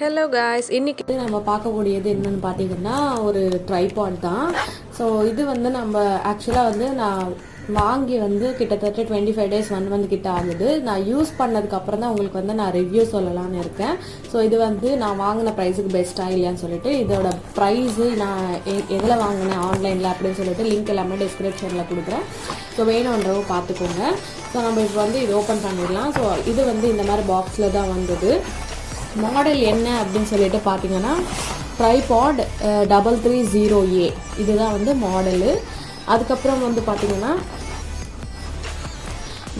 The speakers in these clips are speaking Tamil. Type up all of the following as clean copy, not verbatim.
ஹலோ காய்ஸ், இன்றைக்கி நம்ம பார்க்கக்கூடியது என்னென்னு பார்த்தீங்கன்னா ஒரு ட்ரைபாட் தான். ஸோ இது வந்து நம்ம ஆக்சுவலாக வந்து நான் வாங்கி வந்து கிட்டத்தட்ட 25 days 1 month கிட்ட ஆகுது. நான் யூஸ் பண்ணதுக்கப்புறம் தான் உங்களுக்கு வந்து நான் ரிவ்யூ சொல்லலான்னு இருக்கேன். ஸோ இது வந்து நான் வாங்கின ப்ரைஸுக்கு பெஸ்ட்டாக இல்லையான்னு சொல்லிட்டு இதோட ப்ரைஸு நான் எதில் வாங்கினேன் ஆன்லைனில் அப்படின்னு சொல்லிட்டு லிங்க் எல்லாமே டிஸ்கிரிப்ஷனில் கொடுக்குறேன். ஸோ வேணுன்றவங்க பார்த்துக்கோங்க. ஸோ நம்ம இப்போ வந்து இது ஓப்பன் பண்ணிடலாம். ஸோ இது வந்து இந்த மாதிரி பாக்ஸில் தான் வந்தது. மாடல் என்ன அப்படின்னு சொல்லிட்டு பார்த்தீங்கன்னா ட்ரைபாட் 330A இதுதான் வந்து மாடலு. அதுக்கப்புறம் வந்து பார்த்தீங்கன்னா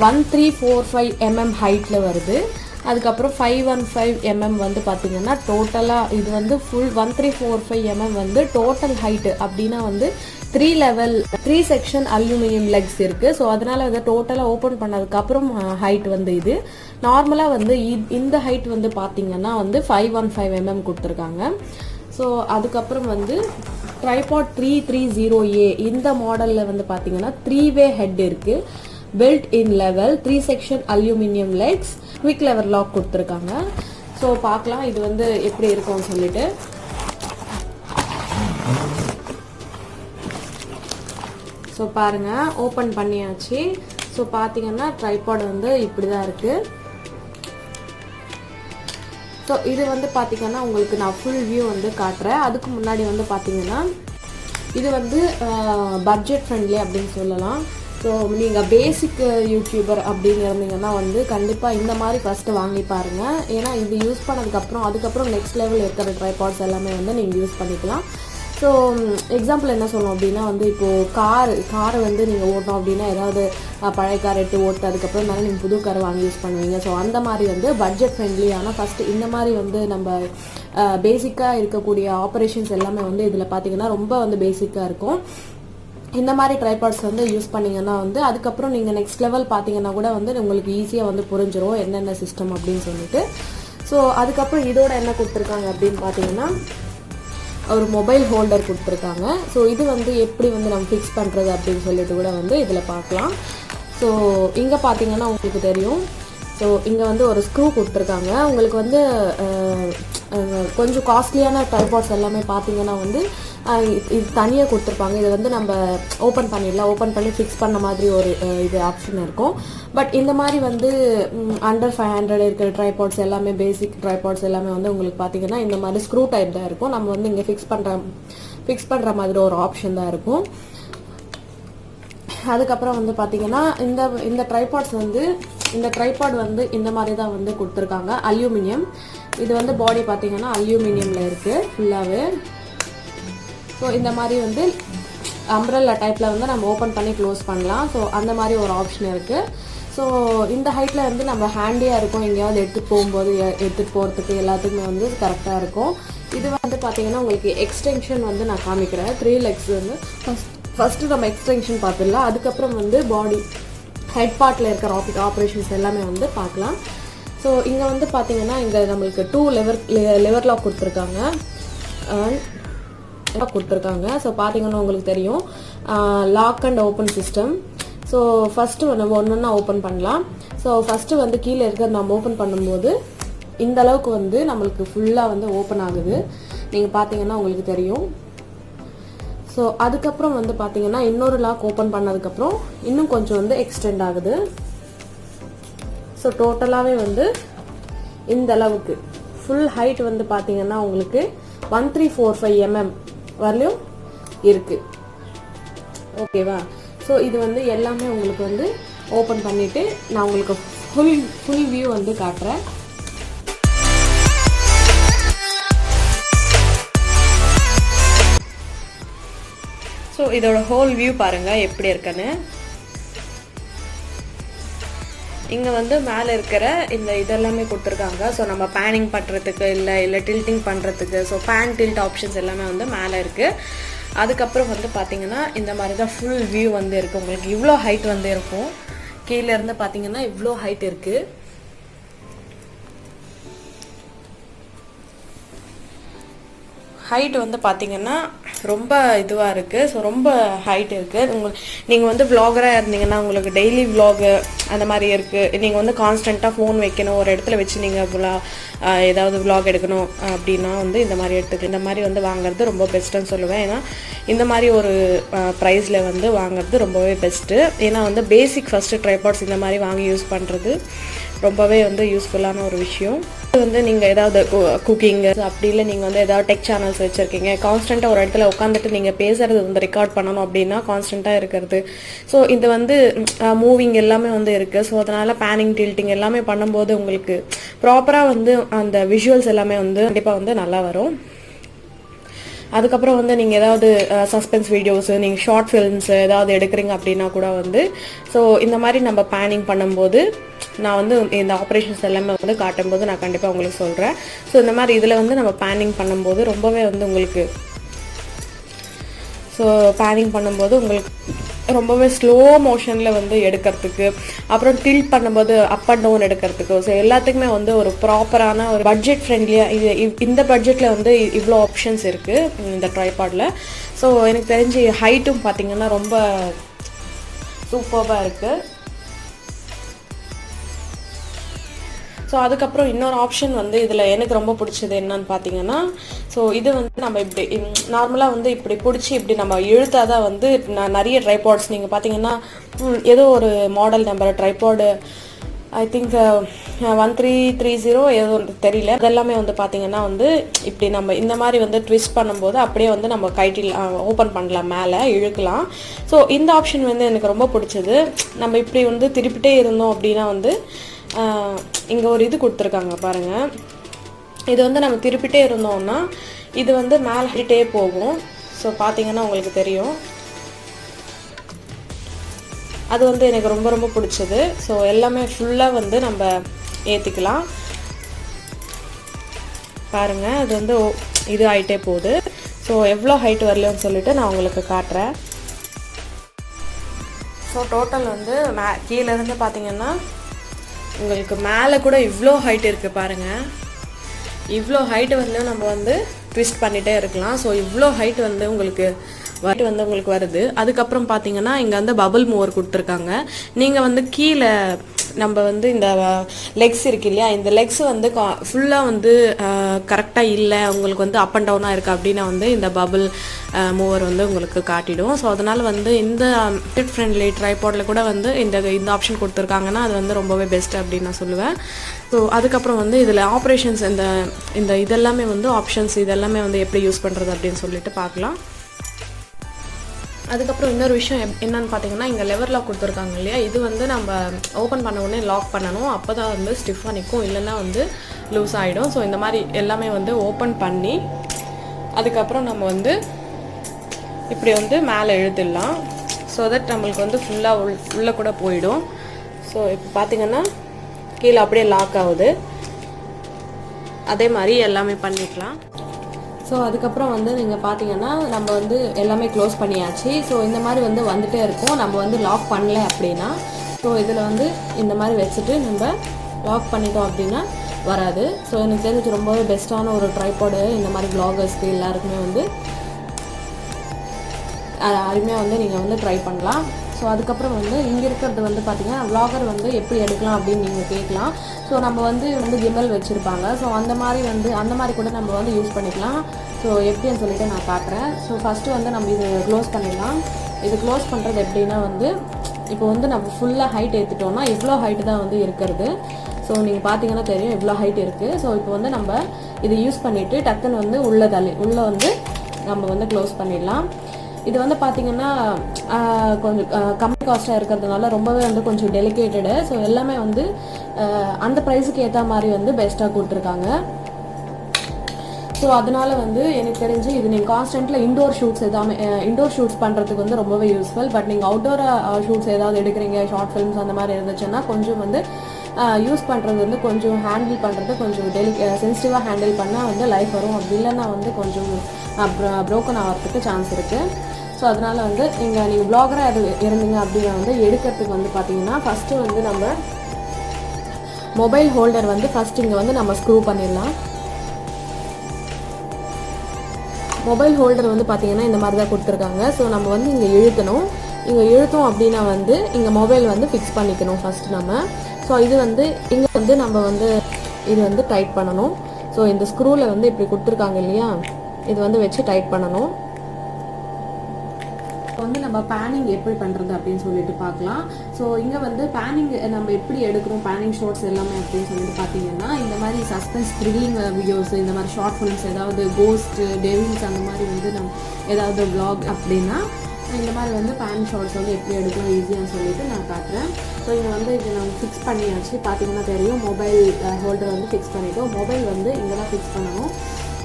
1345 ஹைட்டில் வருது. அதுக்கப்புறம் 515 வந்து பார்த்தீங்கன்னா டோட்டலாக இது வந்து ஃபுல் 1345 வந்து டோட்டல் ஹைட்டு. அப்படின்னா வந்து 3 செக்ஷன் அலுமினியம் லெக்ஸ் இருக்குது. ஸோ அதனால் வந்து டோட்டலாக ஓப்பன் பண்ணதுக்கப்புறம் ஹைட் வந்து இது நார்மலாக வந்து இந்த ஹைட் வந்து பார்த்தீங்கன்னா வந்து 515 கொடுத்துருக்காங்க. ஸோ அதுக்கப்புறம் வந்து ட்ரைபாட் 330A இந்த மாடலில் வந்து பார்த்தீங்கன்னா 3-way ஹெட் இருக்குது. Built in level 3 section aluminium legs quick lever lock கொடுத்துருக்காங்க. ஸோ பார்க்கலாம் இது வந்து எப்படி இருக்கும்னு சொல்லிட்டு. ஸோ பாருங்கள், ஓப்பன் பண்ணியாச்சு. ஸோ பார்த்தீங்கன்னா ட்ரைபாட் வந்து இப்படி தான் இருக்குது. ஸோ இது வந்து பார்த்தீங்கன்னா உங்களுக்கு நான் ஃபுல் வியூ வந்து காட்டுறேன். அதுக்கு முன்னாடி வந்து பார்த்தீங்கன்னா இது வந்து பட்ஜெட் ஃப்ரெண்ட்லி அப்படின்னு சொல்லலாம். ஸோ நீங்கள் பேசிக் யூடியூபர் அப்படின்னு இருந்தீங்கன்னா வந்து கண்டிப்பாக இந்த மாதிரி ஃபஸ்ட்டு வாங்கி பாருங்கள். ஏன்னா இது யூஸ் பண்ணதுக்கப்புறம் அதுக்கப்புறம் நெக்ஸ்ட் லெவல் இருக்கிற ட்ரைபாட்ஸ் எல்லாமே வந்து நீங்கள் யூஸ் பண்ணிக்கலாம். ஸோ எக்ஸாம்பிள் என்ன சொல்லணும் அப்படின்னா வந்து இப்போது காரை வந்து நீங்கள் ஓட்டணும் அப்படின்னா ஏதாவது பழைய கார் எடுத்து ஓட்டு அதுக்கப்புறம் மேலே நீங்கள் புது காரை வாங்கி யூஸ் பண்ணுவீங்க. ஸோ அந்த மாதிரி வந்து பட்ஜெட் ஃப்ரெண்ட்லி. ஆனால் ஃபஸ்ட்டு இந்த மாதிரி வந்து நம்ம பேசிக்காக இருக்கக்கூடிய ஆப்ரேஷன்ஸ் எல்லாமே வந்து இதில் பார்த்தீங்கன்னா ரொம்ப வந்து பேசிக்காக இருக்கும். இந்த மாதிரி ட்ரைபாட்ஸ் வந்து யூஸ் பண்ணிங்கன்னா வந்து அதுக்கப்புறம் நீங்கள் நெக்ஸ்ட் லெவல் பார்த்தீங்கன்னா கூட வந்து உங்களுக்கு ஈஸியாக வந்து புரிஞ்சிடும் என்னென்ன சிஸ்டம் அப்படின்னு சொல்லிட்டு. ஸோ அதுக்கப்புறம் இதோட என்ன கொடுத்துருக்காங்க அப்படின்னு பார்த்தீங்கன்னா ஒரு மொபைல் ஹோல்டர் கொடுத்துருக்காங்க. ஸோ இது வந்து எப்படி வந்து நம்ம ஃபிக்ஸ் பண்ணுறது அப்படின்னு சொல்லிட்டு கூட வந்து இதில் பார்க்கலாம். ஸோ இங்கே பார்த்தீங்கன்னா உங்களுக்கு தெரியும். ஸோ இங்கே வந்து ஒரு ஸ்க்ரூ கொடுத்துருக்காங்க. உங்களுக்கு வந்து கொஞ்சம் காஸ்ட்லியான ட்ரைபாட்ஸ் எல்லாமே பார்த்தீங்கன்னா வந்து இது தனியாக கொடுத்துருப்பாங்க. இதை வந்து நம்ம ஓப்பன் பண்ணிடலாம், ஓப்பன் பண்ணி ஃபிக்ஸ் பண்ண மாதிரி ஒரு இது ஆப்ஷன் இருக்கும். பட் இந்த மாதிரி வந்து அண்டர் 500 இருக்கிற ட்ரைபாட்ஸ் எல்லாமே பேசிக் ட்ரைபாட்ஸ் எல்லாமே வந்து உங்களுக்கு பார்த்தீங்கன்னா இந்த மாதிரி ஸ்க்ரூ டைப் தான் இருக்கும். நம்ம வந்து இங்கே ஃபிக்ஸ் பண்ணுற மாதிரி ஒரு ஆப்ஷன் தான் இருக்கும். அதுக்கப்புறம் வந்து பார்த்தீங்கன்னா இந்த ட்ரைபாட்ஸ் வந்து இந்த ட்ரைபாட் வந்து இந்த மாதிரி தான் வந்து கொடுத்துருக்காங்க. அல்யூமினியம் இது வந்து பாடி பார்த்தீங்கன்னா அல்யூமினியமில் இருக்குது ஃபுல்லாகவே. ஸோ இந்த மாதிரி வந்து அம்ப்ரெல்லா டைப்பில் வந்து நம்ம ஓப்பன் பண்ணி க்ளோஸ் பண்ணலாம். ஸோ அந்த மாதிரி ஒரு ஆப்ஷன் இருக்குது. ஸோ இந்த ஹைட்டில் வந்து நம்ம ஹேண்டியாக இருக்கும், எங்கேயாவது எடுத்துகிட்டு போகும்போது எடுத்துகிட்டு போகிறதுக்கு எல்லாத்துக்குமே வந்து கரெக்டாக இருக்கும். இது வந்து பார்த்தீங்கன்னா உங்களுக்கு எக்ஸ்டென்ஷன் வந்து நான் காமிக்கிறேன். 3 legs வந்து ஃபஸ்ட்டு நம்ம எக்ஸ்டென்ஷன் பார்த்துடலாம். அதுக்கப்புறம் வந்து பாடி ஹெட் பார்ட்டில் இருக்கிற ஆப்ரேஷன்ஸ் எல்லாமே வந்து பார்க்கலாம். ஸோ இங்கே வந்து பார்த்தீங்கன்னா இங்கே நம்மளுக்கு 2 லெவர் லாக் கொடுத்துருக்காங்க. ஸோ பார்த்தீங்கன்னா உங்களுக்கு தெரியும் lock and open system. So first நம்ம ஒன்றா ஓப்பன் பண்ணலாம். ஸோ ஃபஸ்ட்டு வந்து கீழே இருக்கிற நம்ம ஓப்பன் பண்ணும்போது இந்த அளவுக்கு வந்து நம்மளுக்கு ஃபுல்லாக வந்து ஓப்பன் ஆகுது. நீங்கள் பார்த்தீங்கன்னா உங்களுக்கு தெரியும். ஸோ அதுக்கப்புறம் வந்து பார்த்தீங்கன்னா இன்னொரு லாக் ஓப்பன் பண்ணதுக்கப்புறம் இன்னும் கொஞ்சம் வந்து எக்ஸ்டெண்ட் ஆகுது. ஸோ டோட்டலாகவே வந்து இந்த அளவுக்கு ஃபுல் ஹைட் வந்து பார்த்தீங்கன்னா உங்களுக்கு 1345 வரலையும் இருக்குது. ஓகேவா? ஸோ இது வந்து எல்லாமே உங்களுக்கு வந்து ஓப்பன் பண்ணிவிட்டு நான் உங்களுக்கு ஃபுல் வியூ வந்து காட்டுறேன். ஸோ இதோட ஹோல் வியூ பாருங்கள் எப்படி இருக்குன்னு. இங்கே வந்து மேலே இருக்கிற இந்த இதெல்லாமே கொடுத்துருக்காங்க. ஸோ நம்ம பேனிங் பண்ணுறதுக்கு இல்லை டில்ட்டிங் பண்ணுறதுக்கு ஸோ பேன் டில்ட் ஆப்ஷன்ஸ் எல்லாமே வந்து மேலே இருக்குது. அதுக்கப்புறம் வந்து பார்த்தீங்கன்னா இந்த மாதிரி தான் ஃபுல் வியூ வந்து இருக்குது. உங்களுக்கு இவ்வளோ ஹைட் வந்து இருக்கும். கீழேருந்து பார்த்தீங்கன்னா இவ்வளோ ஹைட் இருக்குது. ஹைட் வந்து பார்த்தீங்கன்னா ரொம்ப இதுவாக இருக்குது. ஸோ ரொம்ப ஹைட் இருக்குது. நீங்கள் வந்து விளாகராக இருந்தீங்கன்னா உங்களுக்கு டெய்லி விளாகு அந்த மாதிரி இருக்குது. நீங்கள் வந்து கான்ஸ்டண்ட்டாக ஃபோன் வைக்கணும், ஒரு இடத்துல வச்சு நீங்கள் ஏதாவது விளாக் எடுக்கணும் அப்படின்னா வந்து இந்த மாதிரி எடுத்துக்கலாம். இந்த மாதிரி வந்து வாங்குறது ரொம்ப பெஸ்ட்டுன்னு சொல்லுவேன். ஏன்னா இந்த மாதிரி ஒரு ப்ரைஸில் வந்து வாங்குறது ரொம்பவே பெஸ்ட்டு. ஏன்னா வந்து பேசிக் ஃபஸ்ட்டு ட்ரைபாட்ஸ் இந்த மாதிரி வாங்கி யூஸ் பண்ணுறது ரொம்பவே வந்து யூஸ்ஃபுல்லான ஒரு விஷயம். இது வந்து நீங்கள் ஏதாவது குக்கிங்கு அப்படி இல்லை நீங்கள் வந்து ஏதாவது டெக் சேனல்ஸ் வச்சுருக்கீங்க, கான்ஸ்டண்ட்டாக ஒரு இடத்துல உட்காந்துட்டு நீங்கள் பேசுகிறது வந்து ரெக்கார்ட் பண்ணணும் அப்படின்னா கான்ஸ்டண்ட்டாக இருக்கிறது. ஸோ இது வந்து மூவிங் எல்லாமே வந்து இருக்குது. ஸோ அதனால் பேனிங் டில்ட்டிங் எல்லாமே பண்ணும்போது உங்களுக்கு ப்ராப்பராக வந்து அந்த விஷுவல்ஸ் எல்லாமே வந்து கண்டிப்பாக வந்து நல்லா வரும். அதுக்கப்புறம் வந்து நீங்கள் ஏதாவது சஸ்பென்ஸ் வீடியோஸு, நீங்கள் ஷார்ட் ஃபிலிம்ஸு ஏதாவது எடுக்கிறீங்க அப்படின்னா கூட வந்து ஸோ இந்த மாதிரி நம்ம பேனிங் பண்ணும்போது நான் வந்து இந்த ஆப்ரேஷன்ஸ் எல்லாமே வந்து காட்டும்போது நான் கண்டிப்பாக உங்களுக்கு சொல்கிறேன். ஸோ இந்த மாதிரி இதில் வந்து நம்ம பேனிங் பண்ணும்போது ரொம்பவே வந்து உங்களுக்கு உங்களுக்கு ரொம்பவே ஸ்லோ மோஷனில் வந்து எடுக்கிறதுக்கு, அப்புறம் டில்ட் பண்ணும்போது அப் அண்ட் டவுன் எடுக்கிறதுக்கு, ஸோ எல்லாத்துக்குமே வந்து ஒரு ப்ராப்பரான ஒரு பட்ஜெட் ஃப்ரெண்ட்லியாக இந்த பட்ஜெட்டில் வந்து இவ்வளோ ஆப்ஷன்ஸ் இருக்குது இந்த ட்ரைபாடில். ஸோ எனக்கு தெரிஞ்சு ஹைட்டும் பார்த்திங்கன்னா ரொம்ப சூப்பராக இருக்குது. ஸோ அதுக்கப்புறம் இன்னொரு ஆப்ஷன் வந்து இதில் எனக்கு ரொம்ப பிடிச்சது என்னன்னு பார்த்தீங்கன்னா, ஸோ இது வந்து நம்ம இப்படி நார்மலாக வந்து இப்படி பிடிச்சி இப்படி நம்ம இழுத்தால் தான் வந்து நிறைய ட்ரைபாட்ஸ் நீங்கள் பார்த்தீங்கன்னா ஏதோ ஒரு model number tripod I think 1330 ஏதோ தெரியல, அதெல்லாமே வந்து பார்த்தீங்கன்னா வந்து இப்படி நம்ம இந்த மாதிரி வந்து ட்விஸ்ட் பண்ணும்போது அப்படியே வந்து நம்ம கைட்டில் ஓப்பன் பண்ணலாம், மேலே இழுக்கலாம். ஸோ இந்த ஆப்ஷன் வந்து எனக்கு ரொம்ப பிடிச்சது. நம்ம இப்படி வந்து திருப்பிட்டே இருந்தோம் அப்படின்னா வந்து இங்கே ஒரு இது கொடுத்துருக்காங்க பாருங்கள். இது வந்து நம்ம திருப்பிட்டே இருந்தோம்னா இது வந்து மேலே போகும். ஸோ பார்த்தீங்கன்னா உங்களுக்கு தெரியும், அது வந்து எனக்கு ரொம்ப ரொம்ப பிடிச்சது. ஸோ எல்லாமே ஃபுல்லாக வந்து நம்ம ஏற்றிக்கலாம் பாருங்கள். அது வந்து இது ஆகிட்டே போகுது. ஸோ எவ்வளோ ஹைட் வரலன்னு சொல்லிட்டு நான் உங்களுக்கு காட்டுறேன். ஸோ டோட்டல் வந்து கீழேருந்து பார்த்தீங்கன்னா உங்களுக்கு மேலே கூட இவ்வளோ ஹைட் இருக்குது பாருங்கள். இவ்வளோ ஹைட்டு வந்து நம்ம வந்து ட்விஸ்ட் பண்ணிகிட்டே இருக்கலாம். ஸோ இவ்வளோ ஹைட் வந்து உங்களுக்கு வருது. அதுக்கப்புறம் பார்த்தீங்கன்னா இங்கே வந்து பபுள் மூவர் கொடுத்துருக்காங்க. நீங்கள் வந்து கீழே நம்ம வந்து இந்த லெக்ஸ் இருக்கு இல்லையா, இந்த லெக்ஸ் வந்து ஃபுல்லாக வந்து கரெக்டாக இல்லை, உங்களுக்கு வந்து அப் அண்ட் டவுனாக இருக்குது அப்படின்னா வந்து இந்த பபுள் மூவர் வந்து உங்களுக்கு காட்டிடும். ஸோ அதனால் வந்து இந்த கிட் ஃப்ரெண்ட்லி ட்ரைபாடில் கூட வந்து இந்த ஆப்ஷன் கொடுத்துருக்காங்கன்னா அது வந்து ரொம்பவே பெஸ்ட்டு அப்படின்னு நான் சொல்லுவேன். ஸோ அதுக்கப்புறம் வந்து இதில் ஆப்ரேஷன்ஸ் இந்த இதெல்லாமே வந்து ஆப்ஷன்ஸ் இதெல்லாமே வந்து எப்படி யூஸ் பண்ணுறது அப்படின்னு சொல்லிட்டு பார்க்கலாம். அதுக்கப்புறம் இன்னொரு விஷயம் என்னன்னு பார்த்தீங்கன்னா, இங்கே லெவர் லாக் கொடுத்துருக்காங்க இல்லையா, இது வந்து நம்ம ஓப்பன் பண்ண உடனே லாக் பண்ணணும். அப்போ தான் வந்து ஸ்டிஃபாக நிற்கும், இல்லைன்னா வந்து லூஸ் ஆகிடும். ஸோ இந்த மாதிரி எல்லாமே வந்து ஓப்பன் பண்ணி அதுக்கப்புறம் நம்ம வந்து இப்படி வந்து மேலே இழுத்துடலாம். ஸோ தட் நம்மளுக்கு வந்து ஃபுல்லாக உள்ளே கூட போயிடும். ஸோ இப்போ பார்த்தீங்கன்னா கீழே அப்படியே லாக் ஆகுது. அதே மாதிரி எல்லாமே பண்ணிக்கலாம். ஸோ அதுக்கப்புறம் வந்து நீங்கள் பார்த்தீங்கன்னா நம்ம வந்து எல்லாமே க்ளோஸ் பண்ணியாச்சு. ஸோ இந்த மாதிரி வந்து வந்துகிட்டே இருக்கும். நம்ம வந்து லாக் பண்ணல அப்படின்னா ஸோ இதில் வந்து இந்த மாதிரி வச்சுட்டு நம்ம லாக் பண்ணிட்டோம் அப்படின்னா வராது. ஸோ எனக்கு தெரிஞ்சு ரொம்பவே பெஸ்ட்டான ஒரு ட்ரைபாடு இந்த மாதிரி வ்ளாகர்ஸ்க்கு எல்லாருக்குமே வந்து அருமையாக வந்து நீங்கள் வந்து ட்ரை பண்ணலாம். ஸோ அதுக்கப்புறம் வந்து இங்கே இருக்கிறது வந்து பார்த்திங்கன்னா வ்ளாகர் வந்து எப்படி எடுக்கலாம் அப்படின்னு நீங்கள் கேட்கலாம். ஸோ நம்ம வந்து கிம்பல் வச்சுருப்பாங்க. ஸோ அந்த மாதிரி கூட நம்ம வந்து யூஸ் பண்ணிக்கலாம். ஸோ எப்படின்னு சொல்லிட்டு நான் காட்டுறேன். ஸோ ஃபஸ்ட்டு வந்து நம்ம இது க்ளோஸ் பண்ணிடலாம். இது க்ளோஸ் பண்ணுறது எப்படின்னா வந்து இப்போ வந்து நம்ம ஃபுல்லாக ஹைட் ஏற்றிட்டோம்னா இவ்வளோ ஹைட்டு தான் வந்து இருக்கிறது. ஸோ நீங்கள் பார்த்தீங்கன்னா தெரியும் இவ்வளோ ஹைட் இருக்குது. ஸோ இப்போ வந்து நம்ம இதை யூஸ் பண்ணிவிட்டு டக்குன்னு வந்து உள்ளே வந்து நம்ம வந்து க்ளோஸ் பண்ணிடலாம். இது வந்து பார்த்திங்கன்னா கொஞ்சம் கம்மி காஸ்ட்டாக இருக்கிறதுனால ரொம்பவே வந்து கொஞ்சம் டெலிகேட்டடு. ஸோ எல்லாமே வந்து அந்த ப்ரைஸுக்கு ஏற்ற மாதிரி வந்து பெஸ்ட்டாக கொடுத்துருக்காங்க. ஸோ அதனால் வந்து எனக்கு தெரிஞ்சு இது நீங்கள் கான்ஸ்டன்ட்டில் இண்டோர் ஷூட்ஸ் பண்ணுறதுக்கு வந்து ரொம்பவே யூஸ்ஃபுல். பட் நீங்கள் அவுட்டோர் ஷூட்ஸ் ஏதாவது எடுக்கிறீங்க, ஷார்ட் ஃபிலிம்ஸ் அந்த மாதிரி இருந்துச்சுன்னா கொஞ்சம் வந்து யூஸ் பண்ணுறது வந்து கொஞ்சம் ஹேண்டில் பண்ணுறது கொஞ்சம் சென்சிட்டிவாக ஹேண்டில் பண்ணால் வந்து லைஃப் வரும். அப்படி இல்லைன்னா வந்து கொஞ்சம் ப்ரோக்கன் ஆகிறதுக்கு சான்ஸ் இருக்குது. ஸோ அதனால் வந்து நீங்கள் வ்ளாகராக இருந்தீங்க அப்படின்னா வந்து எடுக்கிறதுக்கு வந்து பார்த்தீங்கன்னா ஃபஸ்ட்டு வந்து நம்ம மொபைல் ஹோல்டர் வந்து ஃபஸ்ட் இங்கே வந்து நம்ம ஸ்க்ரூ பண்ணிடலாம். மொபைல் ஹோல்டர் வந்து பார்த்திங்கன்னா இந்த மாதிரி தான் கொடுத்துருக்காங்க. ஸோ நம்ம வந்து இங்கே இழுத்தோம் அப்படின்னா வந்து இங்கே மொபைல் வந்து ஃபிக்ஸ் பண்ணிக்கணும் ஃபஸ்ட்டு நம்ம. ஸோ இது வந்து இங்கே வந்து நம்ம வந்து இது வந்து டைட் பண்ணணும். ஸோ இந்த ஸ்க்ரூவில் வந்து இப்படி கொடுத்துருக்காங்க இல்லையா, இது வந்து வச்சு டைட் பண்ணணும். வந்து நம்ம பேனிங் எப்படி பண்ணுறது அப்படின்னு சொல்லிட்டு பார்க்கலாம். ஸோ இங்கே வந்து பேனிங் நம்ம எப்படி எடுக்கிறோம், பேனிங் ஷார்ட்ஸ் எல்லாமே அப்படின்னு சொல்லிட்டு பார்த்தீங்கன்னா, இந்த மாதிரி சஸ்பென்ஸ் த்ரில்லிங் வீடியோஸ், இந்த மாதிரி ஷார்ட் ஃபிலிம்ஸ், ஏதாவது கோஸ்ட் டெவில்ஸ் அந்த மாதிரி வந்து நம்ம ஏதாவது vlog அப்படின்னா இந்த மாதிரி வந்து பேனிங் ஷார்ட்ஸ் வந்து எப்படி எடுக்கலாம் ஈஸியான்னு சொல்லிட்டு நான் காட்டுறேன். ஸோ இங்கே வந்து இது நம்ம ஃபிக்ஸ் பண்ணியாச்சு. பார்த்தீங்கன்னா தெரியும், மொபைல் ஹோல்டர் வந்து ஃபிக்ஸ் பண்ணிவிட்டோம். மொபைல் வந்து இங்கே தான் ஃபிக்ஸ் பண்ணணும்.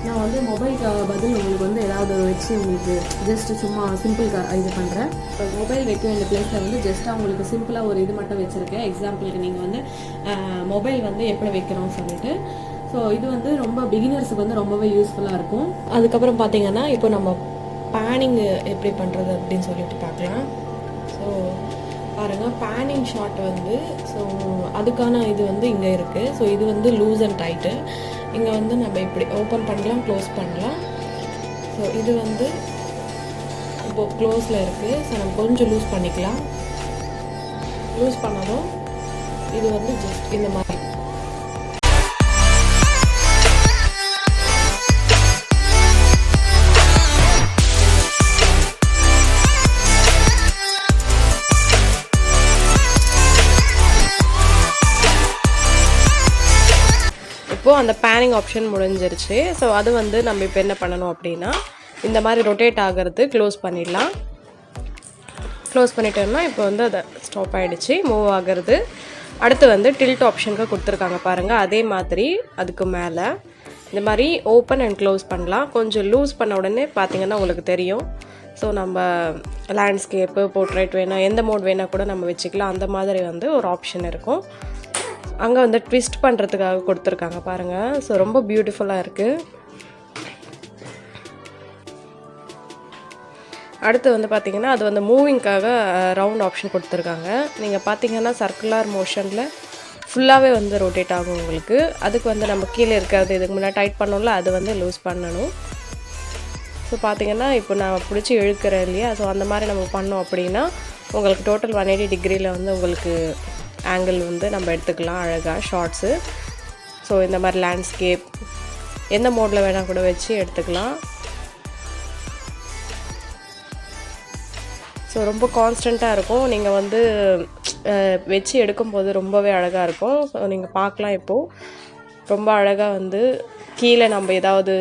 நான் வந்து மொபைலுக்கு பதில் உங்களுக்கு வந்து ஏதாவது வச்சு உங்களுக்கு ஜஸ்ட்டு சும்மா சிம்பிள் இது பண்ணுறேன். இப்போ மொபைல் வைக்க வேண்டிய பிளேஸில் வந்து ஜஸ்ட்டாக உங்களுக்கு சிம்பிளாக ஒரு இது மட்டும் வச்சுருக்கேன். எக்ஸாம்பிளுக்கு நீங்கள் வந்து மொபைல் வந்து எப்படி வைக்கணும்னு சொல்லிட்டு. ஸோ இது வந்து ரொம்ப பிகினர்ஸுக்கு வந்து ரொம்பவே யூஸ்ஃபுல்லாக இருக்கும். அதுக்கப்புறம் பார்த்தீங்கன்னா இப்போ நம்ம பேனிங் எப்படி பண்ணுறது அப்படின்னு சொல்லிட்டு பார்க்கலாம். ஸோ பாருங்கள், பேனிங் ஷாட் வந்து ஸோ அதுக்கான இது வந்து இங்கே இருக்குது. ஸோ இது வந்து லூஸ் அண்ட் டைட்டு. இங்கே வந்து நம்ம இப்படி ஓப்பன் பண்ணலாம், க்ளோஸ் பண்ணலாம். ஸோ இது வந்து இப்போது க்ளோஸில் இருக்குது. ஸோ நம்ம கொஞ்சம் லூஸ் பண்ணிக்கலாம். லூஸ் பண்ணதும் இது வந்து ஜஸ்ட் இந்த மாதிரி இப்போது அந்த பேனிங் ஆப்ஷன் முடிஞ்சிருச்சு. ஸோ அது வந்து நம்ம இப்போ என்ன பண்ணணும் அப்படின்னா, இந்த மாதிரி ரொட்டேட் ஆகிறது க்ளோஸ் பண்ணிடலாம். க்ளோஸ் பண்ணிட்டோம்னா இப்போ வந்து அதை ஸ்டாப் ஆகிடுச்சு மூவ் ஆகிறது. அடுத்து வந்து டில்ட் ஆப்ஷனுக்கு கொடுத்துருக்காங்க பாருங்கள். அதே மாதிரி அதுக்கு மேலே இந்த மாதிரி ஓப்பன் அண்ட் க்ளோஸ் பண்ணலாம். கொஞ்சம் லூஸ் பண்ண உடனே பார்த்திங்கன்னா உங்களுக்கு தெரியும். ஸோ நம்ம லேண்ட்ஸ்கேப்பு, போர்ட்ரேட் வேணால் எந்த மோட் வேணால் கூட நம்ம வச்சுக்கலாம். அந்த மாதிரி வந்து ஒரு ஆப்ஷன் இருக்கும். அங்கே வந்து ட்விஸ்ட் பண்ணுறதுக்காக கொடுத்துருக்காங்க பாருங்கள். ஸோ ரொம்ப பியூட்டிஃபுல்லாக இருக்குது. அடுத்து வந்து பார்த்திங்கன்னா அது வந்து மூவிங்க்காக ரவுண்ட் ஆப்ஷன் கொடுத்துருக்காங்க. நீங்கள் பார்த்திங்கன்னா சர்க்குலர் மோஷனில் ஃபுல்லாகவே வந்து ரொட்டேட் ஆகும் உங்களுக்கு. அதுக்கு வந்து நம்ம கீழே இருக்கிறது இதுக்கு முன்னாடி டைட் பண்ணோம்ல, அது வந்து லூஸ் பண்ணணும். ஸோ பார்த்திங்கன்னா இப்போ நான் பிடிச்சி இழுக்கிறேன் இல்லையா, ஸோ அந்த மாதிரி நம்ம பண்ணோம் அப்படின்னா உங்களுக்கு டோட்டல் 180 டிகிரியில் வந்து உங்களுக்கு ஆங்கிள் வந்து நம்ம எடுத்துக்கலாம் அழகாக ஷார்ட்ஸு. ஸோ இந்த மாதிரி லேண்ட்ஸ்கேப் எந்த மோடில் வேணால் கூட வச்சு எடுத்துக்கலாம். ஸோ ரொம்ப கான்ஸ்டண்ட்டாக இருக்கும். நீங்கள் வந்து வச்சு எடுக்கும்போது ரொம்பவே அழகாக இருக்கும். ஸோ நீங்கள் பார்க்கலாம், இப்போது ரொம்ப அழகாக வந்து கீழே நம்ம ஏதாவது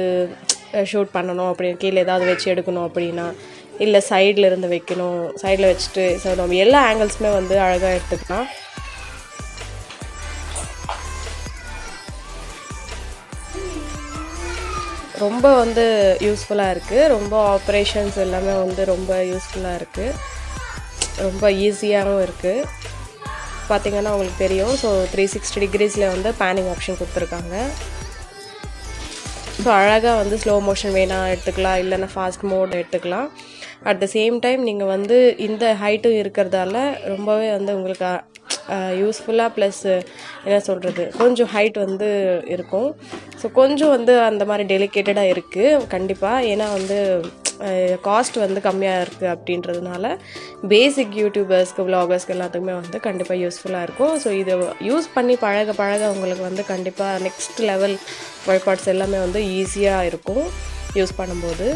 ஷூட் பண்ணணும் அப்படின்னு கீழே ஏதாவது வச்சு எடுக்கணும் அப்படின்னா, இல்லை சைடில் இருந்து வைக்கணும், சைடில் வச்சுட்டு ஸோ நம்ம எல்லா ஆங்கிள்ஸுமே வந்து அழகாக எடுத்துக்கலாம். ரொம்ப வந்து யூஸ்ஃபுல்லாக இருக்குது. ரொம்ப ஆப்ரேஷன்ஸ் எல்லாமே வந்து ரொம்ப யூஸ்ஃபுல்லாக இருக்குது. ரொம்ப ஈஸியாகவும் இருக்குது. பார்த்திங்கன்னா உங்களுக்கு தெரியும். ஸோ 360 டிகிரிஸில் வந்து பேனிங் ஆப்ஷன் கொடுத்துருக்காங்க. ஸோ அழகாக வந்து ஸ்லோ மோஷன் வேணால் எடுத்துக்கலாம், இல்லைன்னா ஃபாஸ்ட் மோட் எடுத்துக்கலாம். அட் த சேம் டைம் நீங்கள் வந்து இந்த ஹைட்டும் இருக்கிறதால ரொம்பவே வந்து உங்களுக்கு யூஸ்ஃபுல்லாக ப்ளஸ் என்ன சொல்கிறது, கொஞ்சம் ஹைட் வந்து இருக்கும். ஸோ கொஞ்சம் வந்து அந்த மாதிரி டெலிகேட்டடாக இருக்குது கண்டிப்பாக. ஏன்னா வந்து காஸ்ட் வந்து கம்மியாக இருக்குது அப்படின்றதுனால பேசிக் யூடியூபர்ஸ்க்கு, விலாகர்ஸ்க்கு எல்லாத்துக்குமே வந்து கண்டிப்பாக யூஸ்ஃபுல்லாக இருக்கும். ஸோ இதை யூஸ் பண்ணி பழக உங்களுக்கு வந்து கண்டிப்பாக நெக்ஸ்ட் லெவல் ஒர்க்அவுட்ஸ் எல்லாமே வந்து ஈஸியாக இருக்கும் யூஸ் பண்ணும்போது.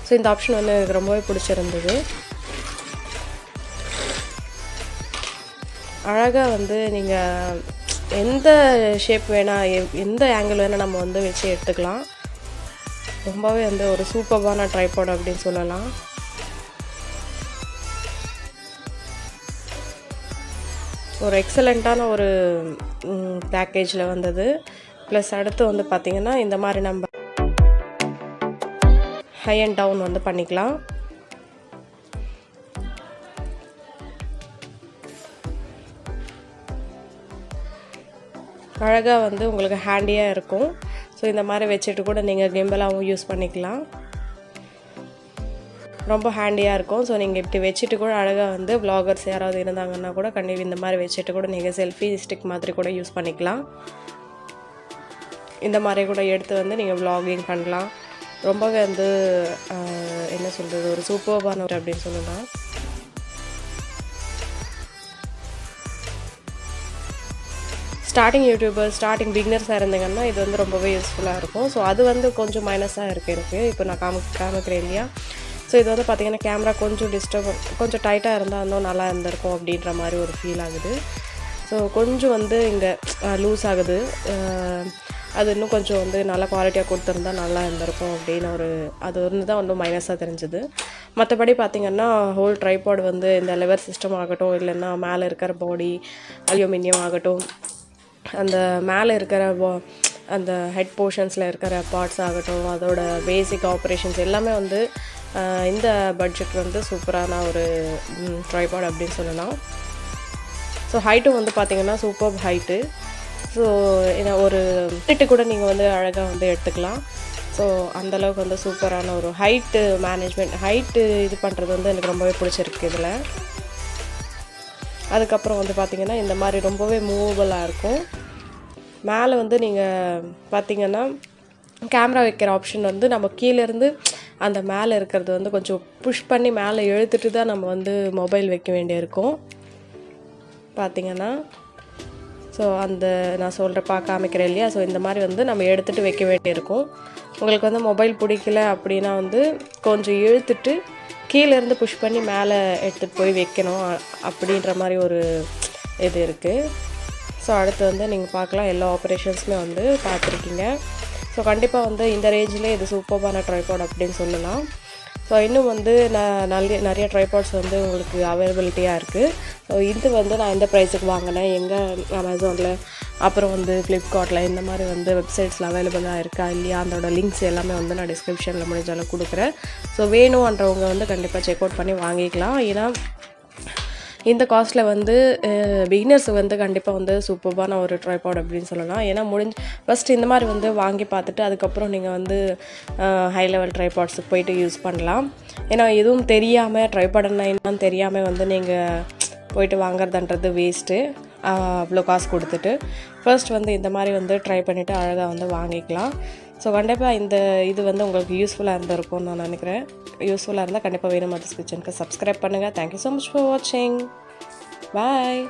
ஸோ இந்த ஆப்ஷன் வந்து எனக்கு ரொம்பவே பிடிச்சிருந்தது. அழகாக வந்து நீங்கள் எந்த ஷேப் வேணால் எந்த ஆங்கிள் வேணால் நம்ம வந்து வச்சு எடுத்துக்கலாம். ரொம்பவே வந்து ஒரு சூப்பர்பான ட்ரைபாட் அப்படின்னு சொல்லலாம். ஒரு எக்ஸலண்ட்டான ஒரு பேக்கேஜில் வந்தது. ப்ளஸ் அடுத்து வந்து பார்த்திங்கன்னா இந்த மாதிரி நம்ம ஹை அண்ட் டவுன் வந்து பண்ணிக்கலாம். அழகாக வந்து உங்களுக்கு ஹேண்டியாக இருக்கும். ஸோ இந்த மாதிரி வச்சுட்டு கூட நீங்கள் கிம்பலாகவும் யூஸ் பண்ணிக்கலாம். ரொம்ப ஹேண்டியாக இருக்கும். ஸோ நீங்கள் இப்படி வச்சுட்டு கூட அழகாக வந்து vloggers யாராவது இருந்தாங்கன்னா கூட கண்டிப்பாக இந்த மாதிரி வச்சுட்டு கூட நீங்கள் செல்ஃபி ஸ்டிக் மாதிரி கூட யூஸ் பண்ணிக்கலாம். இந்த மாதிரி கூட எடுத்து வந்து நீங்கள் vlogging பண்ணலாம். ரொம்பவே வந்து என்ன சொல்கிறது, ஒரு சூப்பர்பான ஒரு அப்படின்னு சொல்லலாம். ஸ்டார்டிங் யூடியூபர், ஸ்டார்டிங் பிகினர்ஸாக இருந்தீங்கன்னா இது வந்து ரொம்பவே யூஸ்ஃபுல்லாக இருக்கும். ஸோ அது வந்து கொஞ்சம் மைனஸாக இருக்குது எனக்கு. இப்போ நான் காமிக்கிறேன் இல்லையா. ஸோ இது வந்து பார்த்திங்கன்னா கேமரா கொஞ்சம் கொஞ்சம் டைட்டாக இருந்தால் இன்னும் நல்லா இருந்திருக்கும் அப்படின்ற மாதிரி ஒரு ஃபீல் ஆகுது. ஸோ கொஞ்சம் வந்து இங்கே லூஸ் ஆகுது. அது இன்னும் கொஞ்சம் வந்து நல்ல குவாலிட்டியாக கொடுத்துருந்தா நல்லா இருந்திருக்கும் அப்படின்னு அது ஒன்று தான் இன்னும் மைனஸாக தெரிஞ்சுது. மற்றபடி பார்த்திங்கன்னா ஹோல் ட்ரைபாட் வந்து இந்த லெவர் சிஸ்டம் ஆகட்டும், இல்லைன்னா மேலே இருக்கிற பாடி அலுமினியம் ஆகட்டும், அந்த மேலே இருக்கிற அந்த ஹெட் போர்ஷன்ஸில் இருக்கிற பார்ட்ஸ் ஆகட்டும், அதோட பேசிக் ஆப்ரேஷன்ஸ் எல்லாமே வந்து இந்த பட்ஜெட் வந்து சூப்பரான ஒரு ட்ரைபாட் அப்படின்னு சொல்லலாம். ஸோ ஹைட்டும் வந்து பார்த்திங்கன்னா சூப்பர் ஹைட்டு. ஸோ ஒரு ஹைட்டு கூட நீங்கள் வந்து அழகாக வந்து எடுத்துக்கலாம். ஸோ அந்தளவுக்கு வந்து சூப்பரான ஒரு ஹைட்டு மேனேஜ்மெண்ட், ஹைட்டு இது பண்ணுறது வந்து எனக்கு ரொம்பவே பிடிச்சிருக்கு இதில். அதுக்கப்புறம் வந்து பார்த்திங்கன்னா இந்த மாதிரி ரொம்பவே மூவபுளாக இருக்கும். மேலே வந்து நீங்கள் பார்த்திங்கன்னா கேமரா வைக்கிற ஆப்ஷன் வந்து நம்ம கீழேருந்து அந்த மேலே இருக்கிறது வந்து கொஞ்சம் புஷ் பண்ணி மேலே இழுத்துட்டு தான் நம்ம வந்து மொபைல் வைக்க வேண்டியிருக்கும் பார்த்திங்கன்னா. ஸோ நான் காமிக்கிறேன் இல்லையா. ஸோ இந்த மாதிரி வந்து நம்ம எடுத்துகிட்டு வைக்க வேண்டியிருக்கும். உங்களுக்கு வந்து மொபைல் பிடிக்கல அப்படின்னா வந்து கொஞ்சம் இழுத்துட்டு கீழேருந்து புஷ் பண்ணி மேலே எடுத்துகிட்டு போய் வைக்கணும் அப்படின்ற மாதிரி ஒரு இது இருக்குது. ஸோ அடுத்து வந்து நீங்கள் பார்க்கலாம், எல்லா ஆப்ரேஷன்ஸுமே வந்து பார்த்துருக்கீங்க. ஸோ கண்டிப்பாக வந்து இந்த ரேஞ்சிலே இது சூப்பர்பான ட்ரைபாட் அப்படின்னு சொல்லலாம். ஸோ இன்னும் வந்து நிறைய ட்ரைபாட்ஸ் வந்து உங்களுக்கு அவைலபிலிட்டியாக இருக்குது. ஸோ இது வந்து நான் எந்த ப்ரைஸுக்கு வாங்கினேன், எங்கே அமேசானில், அப்புறம் வந்து ஃப்ளிப்கார்ட்டில், இந்த மாதிரி வந்து வெப்சைட்ஸில் அவைலபிளாக இருக்கா இல்லையா, அதோட லிங்க்ஸ் எல்லாமே வந்து நான் டிஸ்கிரிப்ஷனில் முடிஞ்சாலும் கொடுக்குறேன். ஸோ வேணுன்றவங்க வந்து கண்டிப்பாக செக் அவுட் பண்ணி வாங்கிக்கலாம். ஏன்னா இந்த காஸ்ட்டில் வந்து பிகினர்ஸ் வந்து கண்டிப்பாக வந்து சூப்பர்பான ஒரு ட்ரைபாட் அப்படின்னு சொல்லலாம். ஏன்னா ஃபஸ்ட்டு இந்த மாதிரி வந்து வாங்கி பார்த்துட்டு அதுக்கப்புறம் நீங்கள் வந்து ஹை லெவல் ட்ரைபாட்ஸுக்கு போயிட்டு யூஸ் பண்ணலாம். ஏன்னா எதுவும் தெரியாமல் ட்ரைபாட்னா என்னன்னு தெரியாமல் வந்து நீங்கள் போயிட்டு வாங்குறதுன்றது வேஸ்ட்டு. அவ்வளோ காசு கொடுத்துட்டு ஃபர்ஸ்ட் வந்து இந்த மாதிரி வந்து ட்ரை பண்ணிவிட்டு அழகாக வந்து வாங்கிக்கலாம். ஸோ கண்டிப்பாக இது வந்து உங்களுக்கு யூஸ்ஃபுல்லாக இருந்திருக்கும்னு நான் நினைக்கிறேன். யூஸ்ஃபுல்லாக இருந்தால் கண்டிப்பாக வேணும் மதர்ஸ் கிச்சனுக்கு சப்ஸ்கிரைப் பண்ணுங்கள். தேங்க்யூ ஸோ மச் ஃபார் வாட்சிங். பாய்.